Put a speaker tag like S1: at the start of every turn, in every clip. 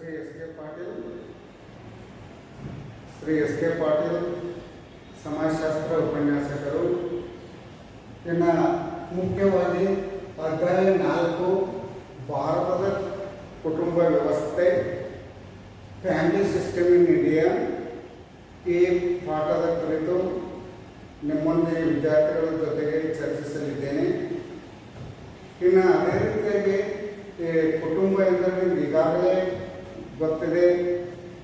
S1: Shri S K Patil ಸಮಾಜಶಾಸ್ತ್ರ ಉಪನ್ಯಾಸಕರು. ಇನ್ನು ಮುಖ್ಯವಾಗಿ ಅಧ್ಯಾಯ 4 ಭಾರತದ ಕುಟುಂಬ ವ್ಯವಸ್ಥೆ, ಫ್ಯಾಮಿಲಿ ಸಿಸ್ಟಮ್ ಇನ್ ಇಂಡಿಯಾ, ಈ ಪಾಠದ ಕುರಿತು ನಿಮ್ಮೊಂದಿಗೆ ವಿದ್ಯಾರ್ಥಿಗಳ ಜೊತೆಗೆ ಚರ್ಚಿಸಲಿದ್ದೇನೆ. ಇನ್ನು ಅದೇ ರೀತಿಯಾಗಿ ಕುಟುಂಬ ಎಂದರೆ ನಿಮ್ಗೆ ಈಗಾಗಲೇ ಗೊತ್ತಿದೆ.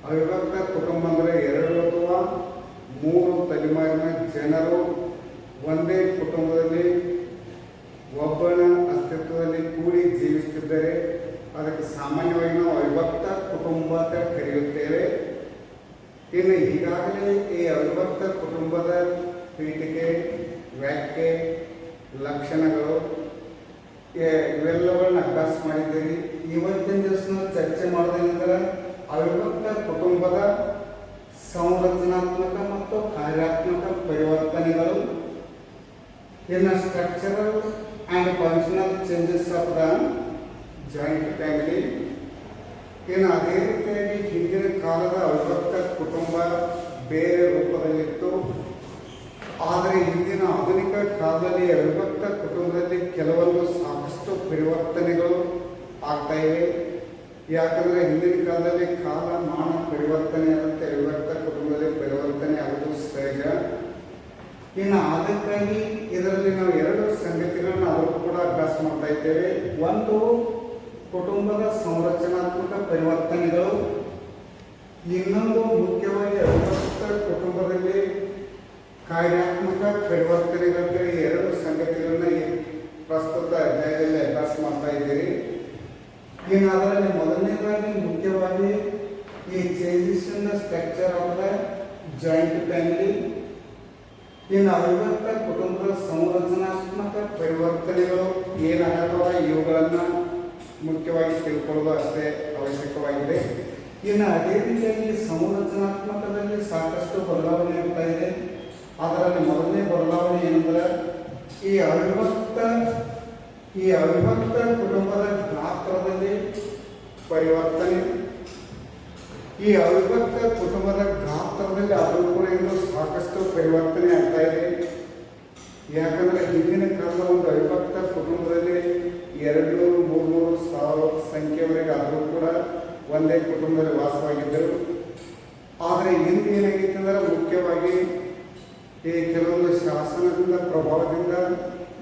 S1: ಅವಿಭಕ್ತ ಕುಟುಂಬ ಅಂದರೆ 2 ಅಥವಾ 3 ತಲೆಮಾರಿನ ಜನರು ಒಂದೇ ಕುಟುಂಬದಲ್ಲಿ ಒಬ್ಬನ ಅಸ್ತಿತ್ವದಲ್ಲಿ ಕೂಡಿ ಜೀವಿಸುತ್ತಿದ್ದರೆ ಅದಕ್ಕೆ ಸಾಮಾನ್ಯವಾಗಿ ನಾವು ಅವಿಭಕ್ತ ಕುಟುಂಬ ಅಂತ ಕರೆಯುತ್ತೇವೆ. ಇನ್ನು ಈಗಾಗಲೇ ಈ ಅವಿಭಕ್ತ ಕುಟುಂಬದ ಪೀಠಿಕೆ, ವ್ಯಾಖ್ಯೆ, ಲಕ್ಷಣಗಳು ಇವೆಲ್ಲಗಳನ್ನ ಅಭ್ಯಾಸ ಮಾಡಿದ್ದೀರಿ. ಇವತ್ತಿನ ದಿವಸ ನಾವು ಚರ್ಚೆ ಮಾಡೋದೇನೆಂದರೆ ಅವಿಭಕ್ತ ಕುಟುಂಬದ ಸಂರಚನಾತ್ಮಕ ಮತ್ತು ಕಾರ್ಯಾತ್ಮಕ ಪರಿವರ್ತನೆಗಳು, ಇನ್ನು structural and functional changes of the joint family. ಇನ್ನು ಅದೇ ರೀತಿಯಾಗಿ ಹಿಂದಿನ ಕಾಲದ ಅವಿಭಕ್ತ ಕುಟುಂಬ ಬೇರೆ ರೂಪದಲ್ಲಿತ್ತು. ಆದರೆ ಇಂದಿನ ಆಧುನಿಕ ಕಾಲದಲ್ಲಿ ಅವಿಭಕ್ತ ಕುಟುಂಬದಲ್ಲಿ ಕೆಲವೊಂದು ಸಾಕಷ್ಟು ಪರಿವರ್ತನೆಗಳು ಆಗ್ತಾ ಇವೆ. ಯಾಕಂದರೆ ಹಿಂದಿನ ಕಾಲದಲ್ಲಿ ಕಾಲಮಾನ ಪರಿವರ್ತನೆ ಆಗುತ್ತೆ, ಅವಿಭಕ್ತ ಕುಟುಂಬದಲ್ಲಿ ಪರಿವರ್ತನೆ ಆಗೋದು ಸಹಜ. ಇನ್ನು ಅದಕ್ಕಾಗಿ ಇದರಲ್ಲಿ ನಾವು 2 ಸಂಗತಿಗಳನ್ನ ಅವರು ಕೂಡ ಅಭ್ಯಾಸ ಮಾಡ್ತಾ ಇದ್ದೇವೆ. ಒಂದು, ಕುಟುಂಬದ ಸಂರಚನಾತ್ಮಕ ಪರಿವರ್ತನೆಗಳು. ಇನ್ನೊಂದು ಮುಖ್ಯವಾಗಿ ಅವಿಭಕ್ತ ಕುಟುಂಬದಲ್ಲಿ ಕಾರ್ಯಾತ್ಮಕ ಪರಿವರ್ತನೆಗಳಿಗೆ 2 ಸಂಗತಿಗಳನ್ನ ಪ್ರಸ್ತುತ ಅಧ್ಯಾಯದಲ್ಲಿ ಅಭ್ಯಾಸ ಮಾಡ್ತಾ ಇದ್ದೀರಿ. ಇನ್ನು ಅದರಲ್ಲಿ ಮೊದಲನೇದಾಗಿ ಮುಖ್ಯವಾಗಿ ಈ changes in the structure of the joint family. ಇನ್ನು ಅವಿಭಕ್ತ ಕುಟುಂಬದ ಸಂರಚನಾತ್ಮಕ ಪರಿವರ್ತನೆಗಳು ಏನಾಗತ್ತವ ಇವುಗಳನ್ನು ಮುಖ್ಯವಾಗಿ ತಿಳ್ಕೊಳ್ಳೋದು ಅಷ್ಟೇ ಅವಶ್ಯಕವಾಗಿದೆ. ಇನ್ನು ಅದೇ ರೀತಿಯಾಗಿ ಸಂರಚನಾತ್ಮಕದಲ್ಲಿ ಸಾಕಷ್ಟು ಬದಲಾವಣೆ ಆಗ್ತಾ ಇದೆ. ಅದರಲ್ಲಿ ಮೊದಲನೇ ಬದಲಾವಣೆ ಏನಂದ್ರೆ ಈ ಅವಿಭಕ್ತ ಕುಟುಂಬದ ಗಾತ್ರದಲ್ಲಿ ಪರಿವರ್ತನೆ. ಈ ಅವಿಭಕ್ತ ಕುಟುಂಬದ ಗಾತ್ರದಲ್ಲಿ ಅದು ಕೂಡ ಇನ್ನೂ ಸಾಕಷ್ಟು ಪರಿವರ್ತನೆ ಆಗ್ತಾ ಇದೆ. ಯಾಕಂದರೆ ಹಿಂದಿನ ಕಾಲದ ಒಂದು ಅವಿಭಕ್ತ ಕುಟುಂಬದಲ್ಲಿ 200-300 ಸಂಖ್ಯೆವರೆಗೆ ಆದರೂ ಕೂಡ ಒಂದೇ ಕುಟುಂಬದಲ್ಲಿ ವಾಸವಾಗಿದ್ದರು. ಆದರೆ ಇಂದು ಏನಾಗಿತ್ತು ಅಂದರೆ ಮುಖ್ಯವಾಗಿ ಈ ಕೆಲವೊಂದು ಶಾಸನದಿಂದ ಪ್ರಭಾವದಿಂದ,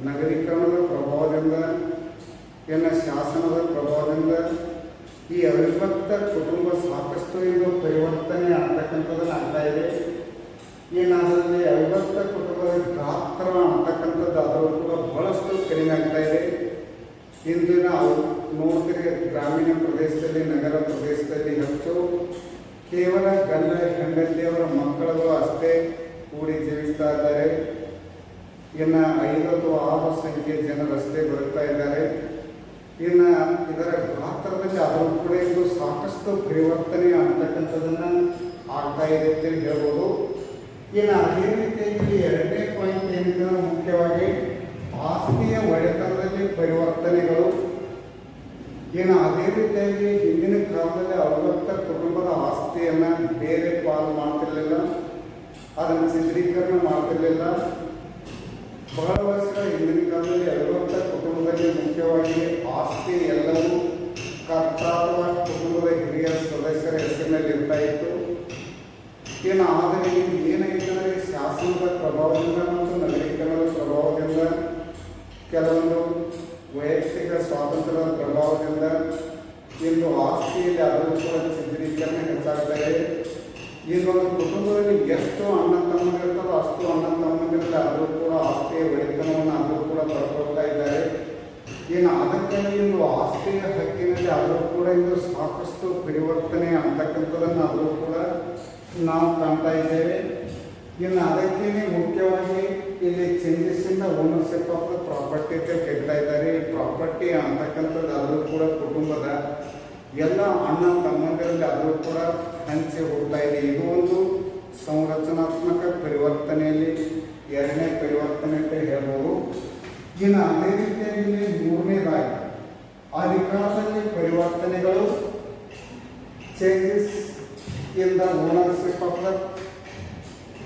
S1: ನಗರೀಕರಣದ ಪ್ರಭಾವದಿಂದ, ಶಾಸನದ ಪ್ರಭಾವದಿಂದ ಈ ಅವಿಭಕ್ತ ಕುಟುಂಬ ಸಾಕಷ್ಟು ಇದು ಪರಿವರ್ತನೆ ಆಗ್ತಕ್ಕಂಥದ್ದನ್ನು ಆಗ್ತಾ ಇದೆ. ಅದರಲ್ಲಿ ಅವಿಭಕ್ತ ಕುಟುಂಬದ ಗಾತ್ರ ಅಂತಕ್ಕಂಥದ್ದು ಅದರಲ್ಲೂ ಕೂಡ ಬಹಳಷ್ಟು ಕಡಿಮೆ ಆಗ್ತಾ ಇದೆ. ಇಂದು ನಾವು ನೋಡ್ತೀರಿ, ಗ್ರಾಮೀಣ ಪ್ರದೇಶದಲ್ಲಿ, ನಗರ ಪ್ರದೇಶದಲ್ಲಿ ಹೆಚ್ಚು ಕೇವಲ ಗಂಡ ಹೆಂಡತಿಯವರ ಮಕ್ಕಳು ಅಷ್ಟೇ ಕೂಡಿ ಜೀವಿಸ್ತಾ ಇದ್ದಾರೆ. 5 ಅಥವಾ 6 ಸಂಖ್ಯೆ ಜನರಷ್ಟೇ ಬರುತ್ತಾ ಇದ್ದಾರೆ. ಇದರ ಗಾತ್ರದಲ್ಲಿ ಅದರಲ್ಲೂ ಕೂಡ ಇದು ಸಾಕಷ್ಟು ಪರಿವರ್ತನೆ ಅಂತಕ್ಕಂಥದ್ದನ್ನು ಆಗ್ತಾ ಇದೆ ಅಂತೇಳಿ ಹೇಳ್ಬೋದು. ಅದೇ ರೀತಿಯಾಗಿ 2ನೇ ಪಾಯಿಂಟ್ ಏನಿದೆ ಮುಖ್ಯವಾಗಿ ಆಸ್ತಿಯ ಒಡೆತನದಲ್ಲಿ ಪರಿವರ್ತನೆಗಳು. ಅದೇ ರೀತಿಯಾಗಿ ಹಿಂದಿನ ಕಾಲದಲ್ಲಿ ಅವಿಭಕ್ತ ಕುಟುಂಬದ ಆಸ್ತಿಯನ್ನು ಬೇರೆ ಪಾಲು ಮಾಡ್ತಿರ್ಲಿಲ್ಲ, ಅದನ್ನು ಚಿತ್ರೀಕರಣ ಮಾಡ್ತಿರ್ಲಿಲ್ಲ. ಬಹಳ ವರ್ಷ ಹಿಂದಿನ ಕಾಲದಲ್ಲಿ ಅವಿಭಕ್ತ ಕುಟುಂಬದಲ್ಲಿ ಮುಖ್ಯವಾಗಿ ಆಸ್ತಿ ಎಲ್ಲವೂ ಕರ್ತ ಅಥವಾ ಕುಟುಂಬದ ಹಿರಿಯ ಸದಸ್ಯರ ಹೆಸರಿನಲ್ಲಿ ಇರ್ತಾ ಇತ್ತು. ಆದರೆ ಏನಾಯಿತು ಅಂದರೆ ಶಾಸನದ ಪ್ರಭಾವದಿಂದ ಮತ್ತು ನಗರೀಕರಣದ ಪ್ರಭಾವದಿಂದ, ಕೆಲವೊಂದು ವೈಯಕ್ತಿಕ ಸ್ವಾತಂತ್ರ್ಯದ ಪ್ರಭಾವದಿಂದ ಇಂದು ಆಸ್ತಿಯಲ್ಲಿ ಅದರಲ್ಲೂ ಕೂಡ ಚಿತ್ರೀಕರಣ ಹೆಚ್ಚಾಗ್ತಾ ಇದೆ. ಒಂದು ಕುಟುಂಬದಲ್ಲಿ ಎಷ್ಟು ಅಣ್ಣ ತಮ್ಮಂದಿರ್ತದೋ ಅಷ್ಟು ಅಣ್ಣ ತಮ್ಮಂದಿರಲ್ಲಿ ಅದರಲ್ಲೂ ಕೂಡ ಆಸ್ತಿಯ ಒಡೆತನವನ್ನು ಅದರಲ್ಲೂ ಕೂಡ ಪಡ್ಕೊಳ್ತಾ ಇದ್ದಾರೆ. ಅದಕ್ಕಾಗಿ ಇಂದು ಆಸ್ತಿಯ ಹಕ್ಕಿನಲ್ಲಿ ಅದರಲ್ಲೂ ಕೂಡ ಇಂದು ಸಾಕಷ್ಟು ಪರಿವರ್ತನೆ ಅಂತಕ್ಕಂಥದ್ದನ್ನು ಅದರಲ್ಲೂ ಕೂಡ ನಾವು ಕಾಣ್ತಾ ಇದ್ದೇವೆ. ಅದಕ್ಕೆ ಮುಖ್ಯವಾಗಿ ಇಲ್ಲಿ changes in the ownership of the property ಅಂತ ಕರೀತಾ ಇದ್ದಾರೆ. ಈ ಪ್ರಾಪರ್ಟಿ ಅಂತಕ್ಕಂಥದ್ದು ಅದರಲ್ಲೂ ಕೂಡ ಕುಟುಂಬದ ಎಲ್ಲ ಅಣ್ಣ ತಮ್ಮಂದಿರಲ್ಲಿ ಅದರಲ್ಲೂ ಕೂಡ ಹಂಚಿ ಹೋಗ್ತಾ ಇದೆ. ಇದು ಒಂದು ಸಂರಚನಾತ್ಮಕ ಪರಿವರ್ತನೆಯಲ್ಲಿ 2ನೇ ಪರಿವರ್ತನೆ ಅಂತ ಹೇಳ್ಬೋದು. ಅದೇ ರೀತಿಯಾಗಿ 3ನೇದಾಗಿ ಅಧಿಕಾರದಲ್ಲಿ ಪರಿವರ್ತನೆಗಳು. changes in the ownership of the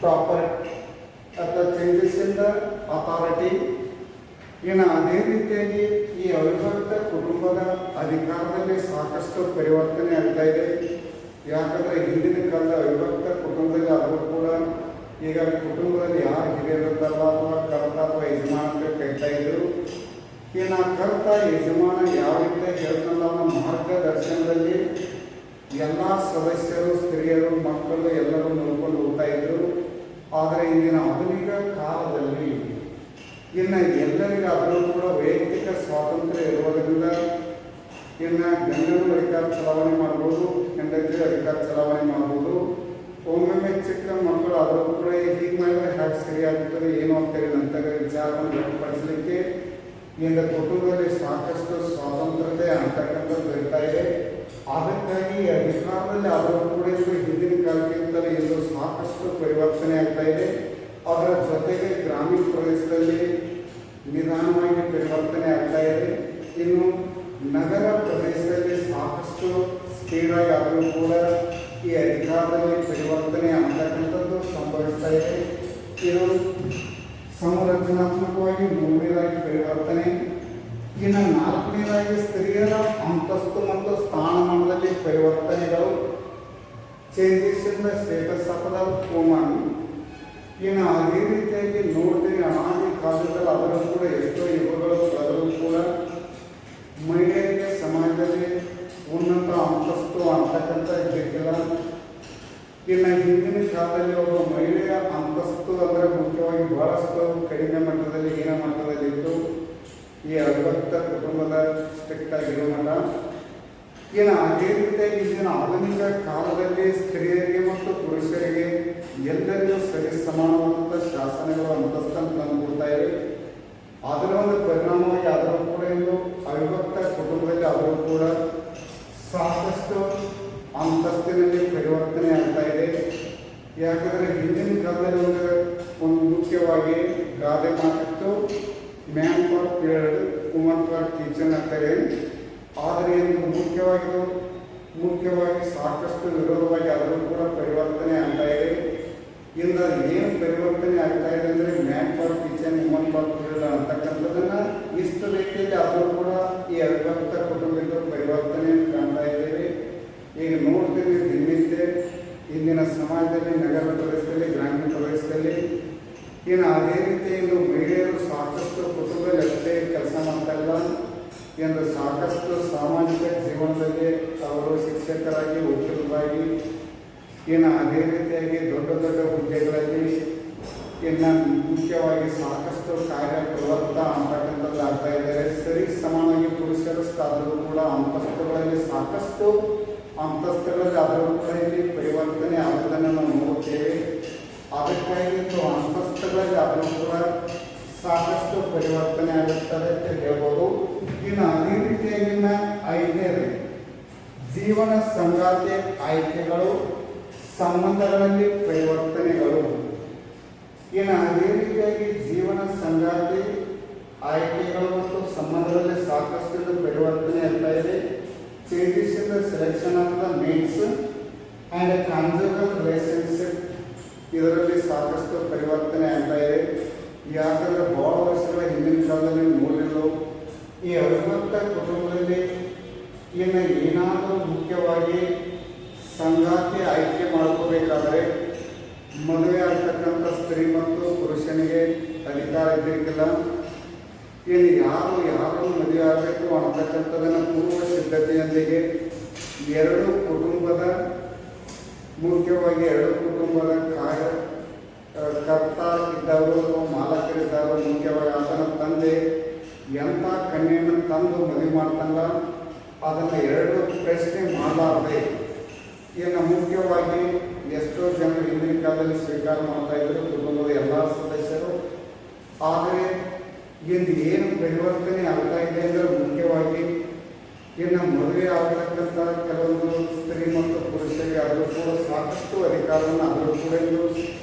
S1: property ಅಥವಾ changes in the authority. ಇನ್ನು ಅದೇ ರೀತಿಯಾಗಿ ಈ ಅವಿಭಕ್ತ ಕುಟುಂಬದ ಅಧಿಕಾರದಲ್ಲಿ ಸಾಕಷ್ಟು ಪರಿವರ್ತನೆ ಆಗ್ತಾ ಇದೆ. ಯಾಕಂದರೆ ಹಿಂದಿನ ಕಾಲದ ಅವಿಭಕ್ತ ಕುಟುಂಬದಲ್ಲಿ ಆದರೂ ಕೂಡ ಈಗ ಕುಟುಂಬದಲ್ಲಿ ಯಾರು ಹಿರಿಯರಿರ್ತಾರಲ್ಲ ಅಥವಾ ಕರ್ತ ಅಥವಾ ಯಜಮಾನ ಅಂತ ಕರಿತಾ ಇದ್ರು. ಇನ್ನು ಕರ್ತ ಯಜಮಾನ ಯಾವ ರೀತಿ ಹೇಳ್ತಾರಲ್ಲ ಅವನ ಮಾರ್ಗದರ್ಶನದಲ್ಲಿ ಎಲ್ಲ ಸದಸ್ಯರು, ಸ್ತ್ರೀಯರು, ಮಕ್ಕಳು ಎಲ್ಲರೂ ನೋಡ್ಕೊಂಡು ಹೋಗ್ತಾ ಇದ್ರು. ಆದರೆ ಇಂದಿನ ಆಧುನಿಕ ಕಾಲದಲ್ಲಿ ಇನ್ನು ಎಲ್ಲರಿಗಾದರೂ ಕೂಡ ವೈಯಕ್ತಿಕ ಸ್ವಾತಂತ್ರ್ಯ ಇರುವುದರಿಂದ ಇನ್ನು ಗಂಡನು ಅಧಿಕಾರ ಚಲಾವಣೆ ಮಾಡ್ಬೋದು, ಹೆಂಡತಿ ಅಧಿಕಾರ ಚಲಾವಣೆ ಮಾಡ್ಬೋದು. ಒಮ್ಮೊಮ್ಮೆ ಚಿಕ್ಕ ಮಕ್ಕಳು ಆದರೂ ಕೂಡ ಹೀಗೆ ಮಾಡಿದ್ರೆ ಹ್ಯಾಕ್ ಸರಿಯಾಗುತ್ತದೆ ಏನು ಅಂತೇಳಿ ನಂತರ ವಿಚಾರವನ್ನು ವ್ಯಕ್ತಪಡಿಸಲಿಕ್ಕೆ ಇಂದ ಕುಟುಂಬದಲ್ಲಿ ಸಾಕಷ್ಟು ಸ್ವಾತಂತ್ರ್ಯತೆ ಅಂತಕ್ಕಂಥದ್ದು ಇರ್ತಾ ಇದೆ. ಅದಕ್ಕಾಗಿ ಅಧಿಕಾರದಲ್ಲಿ ಆದರೂ ಕೂಡ ಇದು ಹಿಂದಿನ ಕಾಲಕ್ಕಿಂತಲೇ ಇದು ಸಾಕಷ್ಟು ಪರಿವರ್ತನೆ ಆಗ್ತಾ ಇದೆ. ಅದರ ಜೊತೆಗೆ ಗ್ರಾಮೀಣ ಪ್ರದೇಶದಲ್ಲಿ ನಿಧಾನವಾಗಿ ಪರಿವರ್ತನೆ ಆಗ್ತಾ ಇದೆ. ಇನ್ನು ನಗರ ಪ್ರದೇಶದಲ್ಲಿ ಸಾಕಷ್ಟು ಸ್ಪೀಡಾಗಿ ಆದರೂ ಕೂಡ ಈ ಅಧಿಕಾರದಲ್ಲಿ ಪರಿವರ್ತನೆ ಅಂತಕ್ಕಂಥದ್ದು ಸಂಭವಿಸ್ತಾ ಇದೆ. ಇದು ಸಂರಚನಾತ್ಮಕವಾಗಿ ಮೂರನೇದಾಗಿ ಪರಿವರ್ತನೆ. ಇನ್ನು ನಾಲ್ಕನೇದಾಗಿ ಸ್ತ್ರೀಯರ ಅಂತಸ್ತು ಮತ್ತು ಸ್ಥಾನಮಾನದಲ್ಲಿ ಪರಿವರ್ತನೆಗಳು, changes in the status of the woman. ಇನ್ನು ಅದೇ ರೀತಿಯಾಗಿ ನೋಡ್ತೀವಿ ಅನಾದಿ ಕಾಲದಲ್ಲಿ ಅದರಲ್ಲೂ ಕೂಡ ಎಷ್ಟೋ ಯುಗಗಳು ಕಳೆದರೂ ಕೂಡ ಮಹಿಳೆಯರಿಗೆ ಸಮಾಜದಲ್ಲಿ ಉನ್ನತ ಅಂತಸ್ತು ಅಂತಕ್ಕಂಥ ಇರಲಿಕ್ಕಿಲ್ಲ. ಇನ್ನು ಹಿಂದಿನ ಕಾಲದಲ್ಲಿ ಒಬ್ಬ ಮಹಿಳೆಯ ಅಂತಸ್ತು ಅಂದರೆ ಮುಖ್ಯವಾಗಿ ಬಹಳಷ್ಟು ಕಡಿಮೆ ಮಟ್ಟದಲ್ಲಿ, ಹೀನ ಮಟ್ಟದಲ್ಲಿತ್ತು. ಈ ಅವಿಭಕ್ತ ಕುಟುಂಬದ ಸ್ಟ್ರಿಕ್ಟ್ ಆಗಿರೋ ಮಟ್ಟ. ಇನ್ನು ಅದೇ ರೀತಿಯಾಗಿ ಇಂದಿನ ಆಧುನಿಕ ಕಾಲದಲ್ಲಿ ಸ್ತ್ರೀಯರಿಗೆ ಮತ್ತು ಪುರುಷರಿಗೆ ಎಲ್ಲರಿಗೂ ಸರಿ ಸಮಾನವಾದಂಥ ಶಾಸನಗಳು ಅಂತಸ್ತನ್ನು ತಂದುಕೊಡ್ತಾ ಇವೆ. ಅದರ ಒಂದು ಪರಿಣಾಮವಾಗಿ ಆದರೂ ಕೂಡ ಇಂದು ಅವಿಭಕ್ತ ಕುಟುಂಬದಲ್ಲಿ ಆದರೂ ಕೂಡ ಸಾಕಷ್ಟು ಅಂತಸ್ತಿನಲ್ಲಿ ಪರಿವರ್ತನೆ ಆಗ್ತಾ ಇದೆ. ಯಾಕಂದರೆ ಹಿಂದಿನ ಕಾಲದಲ್ಲಿ ಒಂದು ಮುಖ್ಯವಾಗಿ ಗಾದೆ ಮಾತಿತ್ತು, man for period, woman for kitchen ಅಂತಾರೆ. ಆದರೆ ಇಂದು ಮುಖ್ಯವಾಗಿ ಸಾಕಷ್ಟು ವಿರೋಧವಾಗಿ ಆದರೂ ಕೂಡ ಪರಿವರ್ತನೆ ಆಗ್ತಾ ಇದೆ. ಇಂದ ಏನು ಪರಿವರ್ತನೆ ಆಗ್ತಾ ಇದೆ ಅಂದರೆ man for kitchen, woman for period ಅಂತಕ್ಕಂಥದ್ದನ್ನು ಇಷ್ಟು ರೀತಿಯಲ್ಲಿ ಆದರೂ ಕೂಡ ಈ ಅವಿಭಕ್ತ ಕುಟುಂಬದ ಪರಿವರ್ತನೆ ಕಾಣ್ತಾ ಇದ್ದೇವೆ. ಈಗ ನೋಡ್ತೀವಿ ದಿನನಿತ್ಯ ಇಂದಿನ ಸಮಾಜದಲ್ಲಿ, ನಗರ ಪ್ರದೇಶದಲ್ಲಿ, ಗ್ರಾಮೀಣ ಪ್ರದೇಶದಲ್ಲಿ. ಇನ್ನು ಅದೇ ರೀತಿ ಇಂದು ಮಹಿಳೆಯರು ಸಾಕಷ್ಟು ಕುಟುಂಬದಲ್ಲಿ ಅಷ್ಟೇ ಕೆಲಸ ಮಾಡ್ತಾಯಿಲ್ಲ. ಎಂದು ಸಾಕಷ್ಟು ಸಾಮಾಜಿಕ ಜೀವನದಲ್ಲಿ ಅವರು ಶಿಕ್ಷಕರಾಗಿ, ವಕೀಲರಾಗಿ, ಇನ್ನು ಅದೇ ರೀತಿಯಾಗಿ ದೊಡ್ಡ ದೊಡ್ಡ ಹುದ್ದೆಗಳಲ್ಲಿ ಇನ್ನು ಮುಖ್ಯವಾಗಿ ಸಾಕಷ್ಟು ಕಾರ್ಯಪ್ರವೃತ್ತ ಅಂತಕ್ಕಂಥದ್ದು ಆಗ್ತಾ ಇದ್ದಾರೆ. ಸರಿ ಸಮಾನವಾಗಿ ಪುರುಷರಷ್ಟಾದರೂ ಕೂಡ ಅಂತಸ್ತುಗಳಲ್ಲಿ ಸಾಕಷ್ಟು ಅಂತಸ್ತುಗಳಲ್ಲಿ ಆದರೂ ಕೂಡ ಇಲ್ಲಿ ಪರಿವರ್ತನೆ ಆಗುವುದನ್ನು ನಾವು ನೋಡುತ್ತೇವೆ. ಅದಕ್ಕಾಗಿ ಅಂತಸ್ತುಗಳಲ್ಲಿ ಆದರೂ ಕೂಡ ಸಾಕಷ್ಟು ಪರಿವರ್ತನೆ ಆಗುತ್ತದೆ ಅಂತ ಹೇಳ್ಬೋದು. ಇನ್ನು ಅದೇ ರೀತಿಯಾಗಿನ ಐದನೇದು ಜೀವನ ಸಂಗಾತಿ ಆಯ್ಕೆಗಳು, ಸಂಬಂಧಗಳಲ್ಲಿ ಪರಿವರ್ತನೆಗಳು. ಇನ್ನು ಅದೇ ರೀತಿಯಾಗಿ ಜೀವನ ಸಂಗಾತಿ ಆಯ್ಕೆಗಳು ಮತ್ತು ಸಂಬಂಧದಲ್ಲಿ ಸಾಕಷ್ಟು ಪರಿವರ್ತನೆ ಆಗ್ತಾ ಇದೆ. Changes in the selection of the mates and conjugal relationship, ಇದರಲ್ಲಿ ಸಾಕಷ್ಟು ಪರಿವರ್ತನೆ ಆಗ್ತಾ ಇದೆ. ಯಾಕಂದರೆ ಬಹಳ ವರ್ಷಗಳ ಹಿಂದಿನ ಕಾಲದಲ್ಲಿ ನೋಡಿರೋ ಈ ಅವಿಭಕ್ತ ಕುಟುಂಬದಲ್ಲಿ ಇನ್ನು ಏನಾದರೂ ಮುಖ್ಯವಾಗಿ ಸಂಗಾತಿ ಆಯ್ಕೆ ಮಾಡ್ಕೋಬೇಕಾದ್ರೆ ಮದುವೆ ಆಗ್ತಕ್ಕಂಥ ಸ್ತ್ರೀ ಮತ್ತು ಪುರುಷನಿಗೆ ಅಧಿಕಾರ ಇದ್ದಿರಲಿಲ್ಲ. ಇನ್ನು ಯಾರನ್ನು ಮದುವೆ ಆಗಬೇಕು ಅಂತಕ್ಕಂಥದ್ದನ್ನು ಪೂರ್ವ ಸಿದ್ಧತೆಯೊಂದಿಗೆ ಮುಖ್ಯವಾಗಿ ಎರಡು ಕುಟುಂಬದ ಕರ್ತ ಇದ್ದವರು, ಮಾಲಕರಿದ್ದವರು, ಮುಖ್ಯವಾಗಿ ಆತನ ತಂದೆ ಎಂಥ ಕನ್ಯೆಯನ್ನು ತಂದು ಮದುವೆ ಮಾಡ್ತಂಗ ಅದನ್ನು ಎರಡು ಪ್ರಶ್ನೆ ಮಾಡಲಾರದೆ ಇನ್ನು ಮುಖ್ಯವಾಗಿ ಎಷ್ಟೋ ಜನರು ಹಿಂದಿನ ಕಾಲದಲ್ಲಿ ಸ್ವೀಕಾರ ಮಾಡ್ತಾ ಇದ್ದರು ಕುಟುಂಬದ ಎಲ್ಲ ಸದಸ್ಯರು. ಆದರೆ ಇಂದು ಏನು ಪರಿವರ್ತನೆ ಆಗ್ತಾ ಇದೆ ಅಂದರೆ ಮುಖ್ಯವಾಗಿ ಇನ್ನು ಮದುವೆ ಆಗತಕ್ಕಂಥ ಕೆಲವೊಂದು ಸ್ತ್ರೀ ಮತ್ತು ಪುರುಷರಿಗೆ ಆದರೂ ಕೂಡ ಸಾಕಷ್ಟು ಅಧಿಕಾರವನ್ನು ಆದರೂ ಕೂಡ ಇಂದು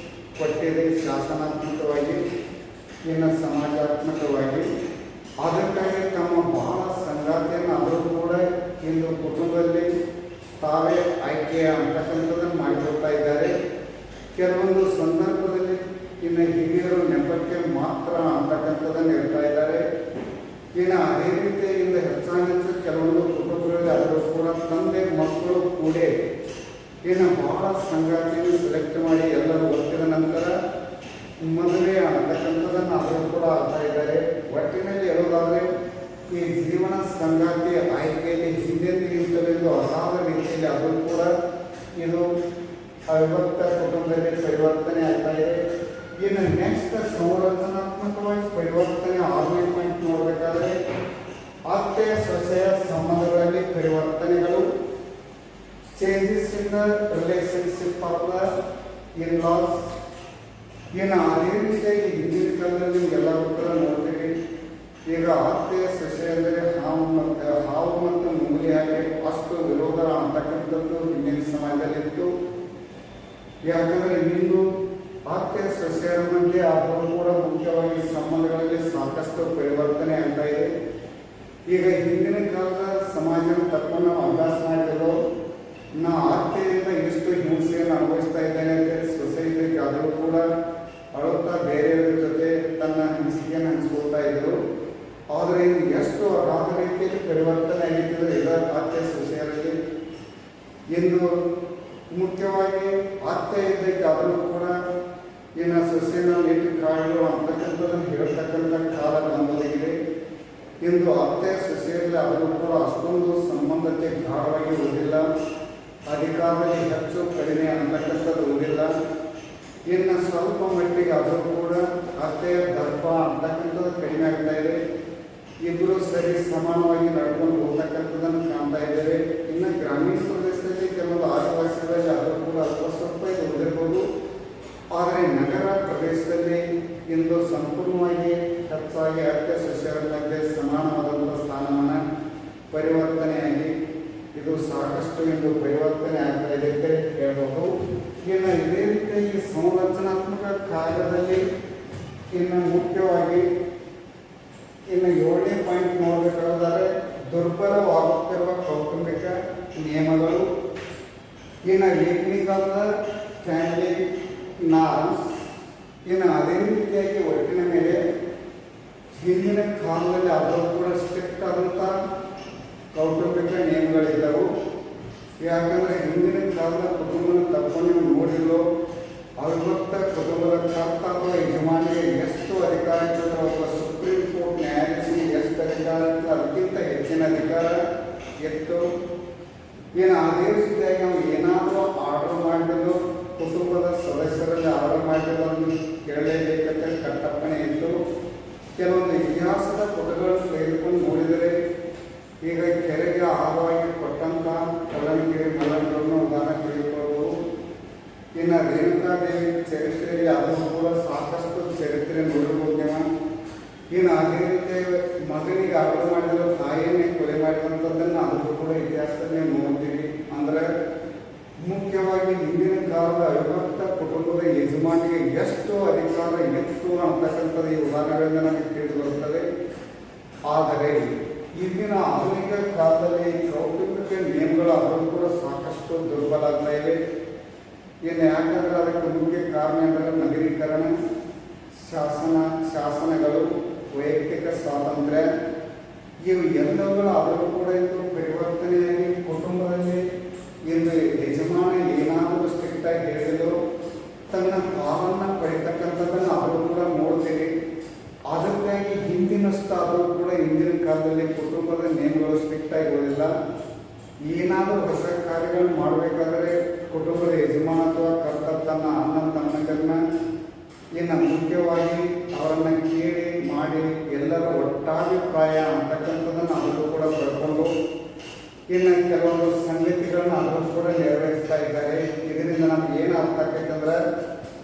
S1: ಕೊಟ್ಟಿದೆ, ಶಾಸನಾತ್ಮಕವಾಗಿ, ಇನ್ನು ಸಮಾಜಾತ್ಮಕವಾಗಿ. ಅದಕ್ಕಾಗಿ ತಮ್ಮ ಬಹಳ ಸಂಗಾತಿಯನ್ನು ಆದರೂ ಕೂಡ ಇಂದು ಕುಟುಂಬದಲ್ಲಿ ತಾವೇ ಆಯ್ಕೆ ಅಂತಕ್ಕಂಥದ್ದನ್ನು ಮಾಡಿಕೊಡ್ತಾ ಇದ್ದಾರೆ. ಕೆಲವೊಂದು ಸಂದರ್ಭದಲ್ಲಿ ಇನ್ನು ಹಿರಿಯರು ನೆಪಕ್ಕೆ ಮಾತ್ರ ಅಂತಕ್ಕಂಥದ್ದನ್ನು ಹೇಳ್ತಾ ಇದ್ದಾರೆ. ಇನ್ನು ಅದೇ ರೀತಿಯಿಂದ ಹೆಚ್ಚಾನೆಚ್ಚು ಕೆಲವೊಂದು ಕುಟುಂಬಗಳಲ್ಲಿ ಆದರೂ ಕೂಡ ತಂದೆ ಮಕ್ಕಳು ಕೂಡೇ ಇನ್ನು ಬಹಳ ಸಂಗಾತಿಯನ್ನು ಸೆಲೆಕ್ಟ್ ಮಾಡಿ ಎಲ್ಲರೂ ಒತ್ತಿದ ನಂತರ ಮದುವೆ ಅಂತಕ್ಕಂಥದ್ದನ್ನು ಆದರೂ ಕೂಡ ಆಗ್ತಾ ಇದ್ದಾರೆ. ಒಟ್ಟಿನಲ್ಲಿ ಹೇಳೋದಾದರೆ ಈ ಜೀವನ ಸಂಗಾತಿ ಆಯ್ಕೆಯಲ್ಲಿ ಹಿಂದೆಂದಿಗಿಂತಲೆಂದು ಅಗಾಧ ರೀತಿಯಲ್ಲಿ ಅದು ಕೂಡ ಇದು ಅವಿಭಕ್ತ ಕುಟುಂಬದಲ್ಲಿ ಪರಿವರ್ತನೆ ಆಗ್ತಾ ಇದೆ. ಇನ್ನು ನೆಕ್ಸ್ಟ್ ಸಂರಚನಾತ್ಮಕವಾಗಿ ಪರಿವರ್ತನೆ 6ನೇ ಪಾಯಿಂಟ್ ನೋಡಬೇಕಾದ್ರೆ ಅತ್ತೆ ಸೊಸೆಯ ಸಂಬಂಧಗಳಲ್ಲಿ ಪರಿವರ್ತನೆಗಳು, changes in the relationship of the in laws. ಇನ್ನು ಅದೇ ರೀತಿಯಾಗಿ ಹಿಂದಿನ ಕಾಲದಲ್ಲಿ ಎಲ್ಲರೂ ಕೂಡ ನೋಡ್ತೀವಿ. ಈಗ ಅತ್ತೆ ಸೊಸೆ ಅಂದರೆ ಹಾವು ಮತ್ತು ಮುಂಗುಲಿ ಹಾಗೆ ಅಷ್ಟು ವಿರೋಧ ಅಂತಕ್ಕಂಥದ್ದು ಹಿಂದಿನ ಸಮಾಜದಲ್ಲಿತ್ತು. ಯಾಕಂದರೆ ಇಂದು ಅತ್ತೆ ಸೊಸೆಯರ ಮಧ್ಯೆ ಆದರೂ ಕೂಡ ಮುಖ್ಯವಾಗಿ ಸಂಬಂಧಗಳಲ್ಲಿ ಸಾಕಷ್ಟು ಪರಿವರ್ತನೆ ಆಗ್ತಾ ಇದೆ. ಈಗ ಹಿಂದಿನ ಕಾಲದ ಸಮಾಜ ತಪ್ಪನ್ನು ನಾವು ಅಭ್ಯಾಸ ಮಾಡಿದ್ರು. ನಾ ಅತ್ತೆಯಿಂದ ಇಷ್ಟು ಹಿಂಸೆಯನ್ನು ಅನುಭವಿಸ್ತಾ ಇದ್ದೇನೆ ಅಂತೇಳಿ ಸೊಸೈಟಿಗೆ ಆದರೂ ಕೂಡ ಅಳುತ್ತಾ ಬೇರೆಯವರ ಜೊತೆ ತನ್ನ ಅನಿಸಿಕೆಯನ್ನು ಹಂಚ್ಕೊಳ್ತಾ ಇದ್ರು. ಆದರೆ ಇನ್ನು ಎಷ್ಟು ಅಗಾಧ ರೀತಿಯಲ್ಲಿ ಪರಿವರ್ತನೆ ಆಗಿದ್ದರೆ ಇದರ ಅತ್ತೆ ಸೊಸೆಯರಲ್ಲಿ ಎಂದು ಮುಖ್ಯವಾಗಿ ಅತ್ತೆ ಇದ್ದಕ್ಕಾದರೂ ಕೂಡ ಇನ್ನು ಸೊಸೆನ ನೀಟಿ ಕಾಯಲು ಅಂತಕ್ಕಂಥದ್ದನ್ನು ಹೇಳ್ತಕ್ಕಂಥ ಕಾಲ ಬಂದೊದಗಿದೆ. ಇಂದು ಅತ್ತೆ ಸೊಸೆಯಲ್ಲಿ ಆದರೂ ಕೂಡ ಅಷ್ಟೊಂದು ಸಂಬಂಧಕ್ಕೆ ಗಾಢವಾಗಿ ಉಳಿದಿಲ್ಲ. ಅಧಿಕಾರದಲ್ಲಿ ಹೆಚ್ಚು ಕಡಿಮೆ ಅಂತಕ್ಕಂಥದ್ದು ಉಳಿದಿಲ್ಲ. ಇನ್ನು ಸ್ವಲ್ಪ ಮಟ್ಟಿಗೆ ಆದರೂ ಕೂಡ ಅತ್ತೆಯ ದರ್ಪ ಅಂತಕ್ಕಂಥದ್ದು ಕಡಿಮೆ ಆಗ್ತಾ ಇದೆ. ಇಬ್ಬರು ಸರಿ ಸಮಾನವಾಗಿ ನಡ್ಕೊಂಡು ಹೋಗ್ತಕ್ಕಂಥದ್ದನ್ನು ಕಾಣ್ತಾ ಇದ್ದೇವೆ. ಇನ್ನು ಗ್ರಾಮೀಣ ಪ್ರದೇಶದಲ್ಲಿ ಕೆಲವೊಂದು ಆದಿವಾಸಿಗಳಲ್ಲಿ ಆದರೂ ಕೂಡ ಅಲ್ಪ ಸ್ವಲ್ಪ ಇದು ಉಳಿದಿರ್ಬೋದು. ಆದರೆ ನಗರ ಪ್ರದೇಶದಲ್ಲಿ ಇಂದು ಸಂಪೂರ್ಣವಾಗಿ ಹೆಚ್ಚಾಗಿ ಅತ್ತೆ ಸೊಸೆಯರ ಮಧ್ಯೆ ಸಮಾನವಾದಂಥ ಸ್ಥಾನಮಾನ ಪರಿವರ್ತನೆಯಾಗಿ ಇದು ಸಾಕಷ್ಟು ಇಂದು ಪರಿವರ್ತನೆ ಆಗ್ತಾ ಇದೆ ಅಂತ ಹೇಳ್ಬೋದು. ಇನ್ನು ಇದೇ ರೀತಿಯಾಗಿ ಸಂರಚನಾತ್ಮಕ ಕಾರ್ಯದಲ್ಲಿ ಇನ್ನು ಮುಖ್ಯವಾಗಿ ಇನ್ನು 7ನೇ ಪಾಯಿಂಟ್ ನೋಡಬೇಕಾದರೆ ದುರ್ಬಲವಾಗುತ್ತಿರುವ ಕೌಟುಂಬಿಕ ನಿಯಮಗಳು, ಇನ್ನು ಲೇಖನಿಗಾದ ಫ್ಯಾಮಿಲಿ ನಾರ್ಮ್ಸ್. ಇನ್ನು ಅದೇ ರೀತಿಯಾಗಿ ಒಟ್ಟಿನ ಮೇಲೆ ಹಿಂದಿನ ಕಾಲದಲ್ಲಿ ಆದರೂ ಕೂಡ ಸ್ಟ್ರಿಕ್ಟ್ ಆದಂಥ ಕೌಟುಂಬಿಕ ನಿಯಮಗಳಿದ್ದವು. ಯಾಕಂದರೆ ಹಿಂದಿನ ಕಾಲದ ಕುಟುಂಬದ ತಪ್ಪನ್ನು ನೋಡಿರೋ ಅವಿಭಕ್ತ ಕುಟುಂಬದ ಕರ್ತಾಪ ಯಜಮಾನಿಗೆ ಎಷ್ಟು ಅಧಿಕಾರ ಇರ್ತದೆ, ಒಬ್ಬ ಸುಪ್ರೀಂ ಕೋರ್ಟ್ ನ್ಯಾಯಾಧೀಶನಿಗೆ ಎಷ್ಟು ಅಧಿಕಾರ ಇರ್ತದೆ, ಅದಕ್ಕಿಂತ ಹೆಚ್ಚಿನ ಅಧಿಕಾರ ಇತ್ತು. ಇನ್ನು ಅದೇ ರೀತಿಯಾಗಿ ನಾವು ಏನಾದರೂ ಆರ್ಡರ್ ಮಾಡಿದ್ರು ಕುಟುಂಬದ ಸದಸ್ಯರಲ್ಲಿ ಆರ್ಡರ್ ಮಾಡಿದ್ರು ಅದನ್ನು ಕೇಳಲೇಬೇಕಂತ ಕಟ್ಟಪ್ಪಣೆ ಇತ್ತು. ಕೆಲವೊಂದು ಇತಿಹಾಸದ ಪುಟಗಳನ್ನು ತೆಗೆದುಕೊಂಡು ನೋಡಿದರೆ ಈಗ ಕೆರೆಗೆ ಆಹಾರವಾಗಿ ಕೊಟ್ಟಂಥ ಕಲ್ಲಣಗಿರಿ ಮಲ್ಲಗಳನ್ನು ಉದಾಹರಣೆ ತೆಗೆದುಕೊಳ್ಳಬಹುದು. ಇನ್ನು ರೇಣುಕಾದೇವಿ ಚರಿತ್ರೆಯಲ್ಲಿ ಅದನ್ನು ಕೂಡ ಸಾಕಷ್ಟು ಚರಿತ್ರೆ ನೋಡಿರ್ಬೋದು ನೀವು. ಇನ್ನು ಅದೇ ರೀತಿ ಮಗನಿಗೆ ಆರ್ಡರ್ ಮಾಡಿದ್ರು ತಾಯಿಯನ್ನೇ ಕೊಲೆ ಮಾಡಿದಂಥದ್ದನ್ನು ಅದನ್ನು ಕೂಡ ಇತಿಹಾಸದಲ್ಲೇ ನೋಡ್ತೀವಿ. ಅಂದರೆ ಮುಖ್ಯವಾಗಿ ಹಿಂದಿನ ಕಾಲದ ಅವಿಭಕ್ತ ಕುಟುಂಬದ ಯಜಮಾನಿಗೆ ಎಷ್ಟು ಅಧಿಕಾರ ಇತ್ತು ಅಂತಕ್ಕಂಥದ್ದು ಈ ಉದಾಹರಣೆಗಳಿಂದ ನಮಗೆ ತಿಳಿದು ಬರುತ್ತದೆ. ಆದರೆ ಇಂದಿನ ಆಧುನಿಕ ಕಾಲದಲ್ಲಿ ಕೌಟುಂಬಿಕ ನಿಯಮಗಳು ಅದರಲ್ಲೂ ಕೂಡ ಸಾಕಷ್ಟು ದುರ್ಬಲ ಆಗ್ತಾ ಇವೆ. ಇನ್ನು ಯಾಕಂದರೆ ಅದಕ್ಕೆ ಮುಖ್ಯ ಕಾರಣ ಅಂದರೆ ನಗರೀಕರಣ, ಶಾಸನಗಳು, ವೈಯಕ್ತಿಕ ಸ್ವಾತಂತ್ರ್ಯ, ಇವು ಎಲ್ಲವುಗಳು ಆದರೂ ಕೂಡ ಇಂದು ಪರಿವರ್ತನೆಯಾಗಿ ಕುಟುಂಬದಲ್ಲಿ ಇಂದು ಯಜಮಾನ ಏನಾದರೂ ಸ್ಟ್ರಿಕ್ಟಾಗಿ ಹೇಳಿದ್ರು ತನ್ನ ಪಾಲನ್ನು ಪಡಿತಕ್ಕಂಥದ್ದನ್ನು ಆದರೂ ಕೂಡ ನೋಡ್ತೀವಿ. ಅದಕ್ಕಾಗಿ ಹಿಂದಿನಷ್ಟು ಆದರೂ ಕೂಡ ಹಿಂದಿನ ಕಾಲದಲ್ಲಿ ಕುಟುಂಬದ ನಿಯಮಗಳು ಸ್ಟ್ರಿಕ್ಟಾಗಿ ಇರೋದಿಲ್ಲ. ಏನಾದರೂ ಹೊಸ ಕಾರ್ಯಗಳನ್ನು ಮಾಡಬೇಕಾದರೆ ಕುಟುಂಬದ ಯಜಮಾನ ಅಥವಾ ಕರ್ತ ತನ್ನ ಅಣ್ಣ ತಮ್ಮಗನ್ನ ಇನ್ನು ಮುಖ್ಯವಾಗಿ ಅವರನ್ನು ಕೇಳಿ ಮಾಡಿ ಎಲ್ಲರ ಒಟ್ಟಾಭಿಪ್ರಾಯ ಅಂತಕ್ಕಂಥದ್ದನ್ನು ಅವರು ಕೂಡ ಪಡ್ಕೊಂಡು ಇನ್ನು ಕೆಲವೊಂದು ಸಂಗತಿಗಳನ್ನ ಅವರು ಕೂಡ ನೆರವೇರಿಸ್ತಾ ಇದ್ದಾರೆ. ಇದರಿಂದ ನಮ್ಗೆ ಏನು ಅರ್ಥ ಆಗ್ತೈತೆ ಅಂದ್ರೆ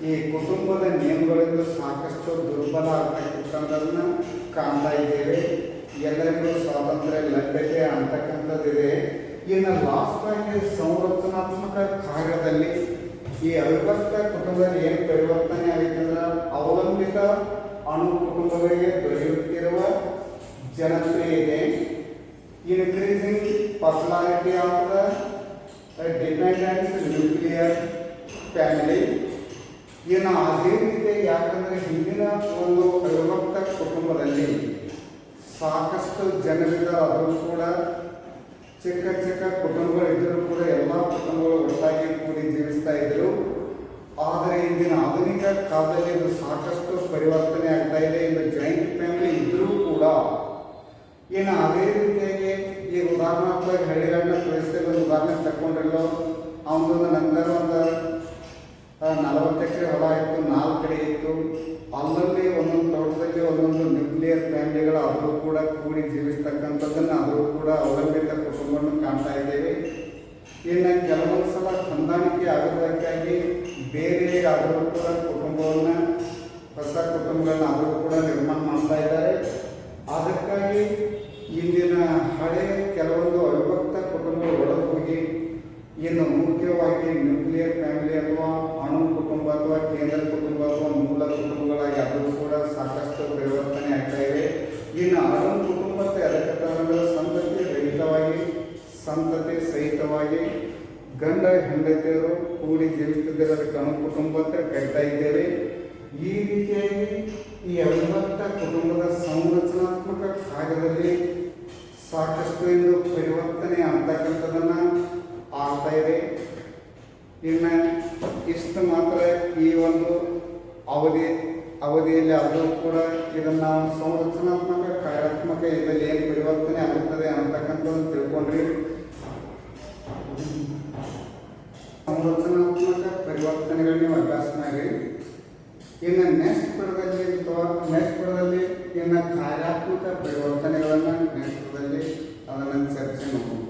S1: ಈ ಕುಟುಂಬದ ನಿಯಮಗಳಿಂದ ಸಾಕಷ್ಟು ದುರ್ಬಲ ಆಗ್ತಕ್ಕಂಥದ್ದನ್ನು ಕಾಣ್ತಾ ಇದ್ದೇವೆ. ಎಲ್ಲರಿಗೂ ಸ್ವಾತಂತ್ರ್ಯ ಲಭ್ಯತೆ ಅಂತಕ್ಕಂಥದ್ದಿದೆ. ಇನ್ನು ಲಾಸ್ಟ್ ಆಗಿ ಸಂರಚನಾತ್ಮಕ ಕಾರ್ಯದಲ್ಲಿ ಈ ಅವಿಭಕ್ತ ಕುಟುಂಬದಲ್ಲಿ ಏನು ಪರಿವರ್ತನೆ ಆಗಿದೆ ಅಂದ್ರೆ ಅವಲಂಬಿತ ಅಣು ಕುಟುಂಬಗಳಿಗೆ ದೊರೆಯುತ್ತಿರುವ ಜನಪ್ರಿಯತೆ, increasing popularity of the dependent nuclear family. ಇನ್ನು ಅದೇ ರೀತಿ ಯಾಕಂದರೆ ಹಿಂದಿನ ಒಂದು ಅವಿಭಕ್ತ ಕುಟುಂಬದಲ್ಲಿ ಸಾಕಷ್ಟು ಜನರಿದ್ದರೂ ಕೂಡ ಚಿಕ್ಕ ಚಿಕ್ಕ ಕುಟುಂಬಗಳಿದ್ದರೂ ಕೂಡ ಎಲ್ಲ ಕುಟುಂಬಗಳು ಒಟ್ಟಾಗಿ ಕೂಡಿ ಜೀವಿಸ್ತಾ ಇದ್ದರು. ಆದರೆ ಇಂದಿನ ಆಧುನಿಕ ಕಾಲದಲ್ಲಿ ಇದು ಸಾಕಷ್ಟು ಪರಿವರ್ತನೆ ಆಗ್ತಾ ಇದೆ. ಇಂದು ಜಾಯಿಂಟ್ ಫ್ಯಾಮಿಲಿ ಇದ್ದರೂ ಕೂಡ ಇನ್ನು ಅದೇ ರೀತಿಯಾಗಿ ಈ ಉದಾಹರಣಾತ್ಮಕ ಹಳ್ಳಿಗಳನ್ನ ಪ್ರದೇಶದಲ್ಲಿ ಒಂದು ಉದಾಹರಣೆ ತಗೊಂಡ್ರಲ್ಲೋ, ಅವನದೊಂದು ನಂತರ ಒಂದು 40 ಎಕರೆ ಹೊಲ ಇತ್ತು, 4 ಕಡೆ ಇತ್ತು. ಅಲ್ಲಲ್ಲಿ ಒಂದೊಂದು ತೋಟದಲ್ಲಿ ಒಂದೊಂದು ನ್ಯೂಕ್ಲಿಯರ್ ಫ್ಯಾಮಿಲಿಗಳು ಆದರೂ ಕೂಡ ಕೂಡಿ ಜೀವಿಸ್ತಕ್ಕಂಥದ್ದನ್ನು ಆದರೂ ಕೂಡ ಅವಲಂಬಿತ ಕುಟುಂಬವನ್ನು ಕಾಣ್ತಾ ಇದ್ದೇವೆ. ಇನ್ನು ಕೆಲವೊಂದು ಸಲ ಹೊಂದಾಣಿಕೆ ಆಗೋದಕ್ಕಾಗಿ ಬೇರೆ ಆದರೂ ಕೂಡ ಕುಟುಂಬವನ್ನು ಹೊಸ ಕುಟುಂಬಗಳನ್ನ ಆದರೂ ಕೂಡ ನಿರ್ಮಾಣ ಮಾಡ್ತಾ ಇದ್ದಾರೆ. ಅದಕ್ಕಾಗಿ ಇಂದಿನ ಹಳೆಯ ಕೆಲವೊಂದು ಅವಿಭಕ್ತ ಕುಟುಂಬಗಳು ಒಳಗೆ ಹೋಗಿ ಇನ್ನು ಮುಖ್ಯವಾಗಿ ನ್ಯೂಕ್ಲಿಯರ್ ಫ್ಯಾಮಿಲಿ ಅಥವಾ ಅಣು ಕುಟುಂಬ ಅಥವಾ ಕೇಂದ್ರ ಕುಟುಂಬ ಅಥವಾ ಮೂಲ ಕುಟುಂಬಗಳಾಗಿ ಆದರೂ ಕೂಡ ಸಾಕಷ್ಟು ಪರಿವರ್ತನೆ ಆಗ್ತಾ ಇದೆ. ಇನ್ನು ಅಣು ಕುಟುಂಬಕ್ಕೆ ಅದಕ್ಕೆ ಕಾರಣಗಳ ಸಂತತಿ ರಹಿತವಾಗಿ ಸಂತತಿ ಸಹಿತವಾಗಿ ಗಂಡ ಹೆಂಡತಿಯರು ಕೂಡಿ ಜೀವಿಸುತ್ತಿದ್ದರೆ ಅದಕ್ಕೆ ಅಣು ಕುಟುಂಬ ಅಂತ ಕರಿತಾ ಇದ್ದೇವೆ. ಈ ರೀತಿಯಾಗಿ ಈ ಅವಿಭಕ್ತ ಕುಟುಂಬದ ಸಂರಚನಾತ್ಮಕ ಕಾರ್ಯದಲ್ಲಿ ಸಾಕಷ್ಟು ಇಂದು ಪರಿವರ್ತನೆ ಅಂತಕ್ಕಂಥದ್ದನ್ನು ಆಗ್ತಾ ಇದೆ. ಇನ್ನು ಇಷ್ಟು ಮಾತ್ರ ಈ ಒಂದು ಅವಧಿಯಲ್ಲಿ ಆದರೂ ಕೂಡ ಇದನ್ನು ಸಂರಚನಾತ್ಮಕ ಕಾರ್ಯಾತ್ಮಕ ಇದರಲ್ಲಿ ಏನು ಪರಿವರ್ತನೆ ಆಗುತ್ತದೆ ಅಂತಕ್ಕಂಥದ್ದು ತಿಳ್ಕೊಂಡ್ರಿ. ಸಂರಚನಾತ್ಮಕ ಪರಿವರ್ತನೆಗಳನ್ನ ನೀವು ಅಭ್ಯಾಸ ಮಾಡಿ. ಇನ್ನು ನೆಕ್ಸ್ಟ್ ಪದದಲ್ಲಿ ಇನ್ನು ಕಾರ್ಯಾತ್ಮಕ ಪರಿವರ್ತನೆಗಳನ್ನು ನೆಕ್ಸ್ಟ್ ಪದದಲ್ಲಿ ಅದನ್ನು ಚರ್ಚೆ ಮಾಡೋಣ.